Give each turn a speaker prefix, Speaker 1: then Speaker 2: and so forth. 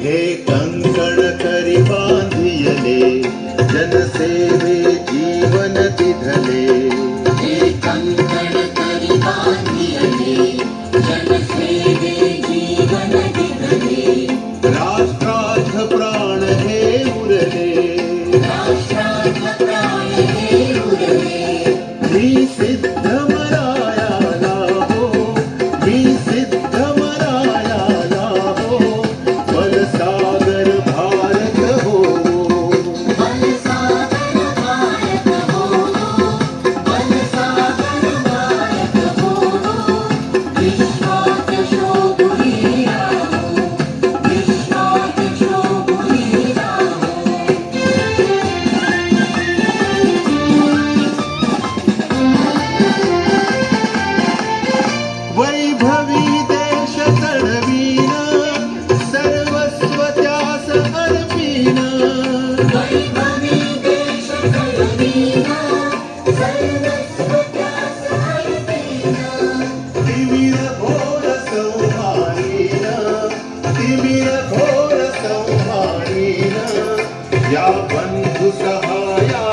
Speaker 1: हे कंकण करी बांधियले जनसेवे जीवन दिधले
Speaker 2: हे कंकण करी बांधियले जनसेवे जीवन दिधले
Speaker 1: राष्ट्रार्थ प्राण हे उरले
Speaker 2: राष्ट्रार्थ प्राण हे उरले
Speaker 1: मी सिद्ध मरायाला हो मी सिद्ध मरायाला हो बलसागर भारत हो
Speaker 2: बलसागर भारत हो बलसागर भारत हो विश्वात शोभुरी राहो विश्वात शोभुरी राहो
Speaker 1: वैभवी देश चढवीन सर्वस्व त्यास अर्पीन
Speaker 2: वैभवी देश घडवीन सर्वस्व त्यास अर्पीन
Speaker 1: तिमिर घोर संहारीन तिमिर घोर संहारीन या बंधु सहाया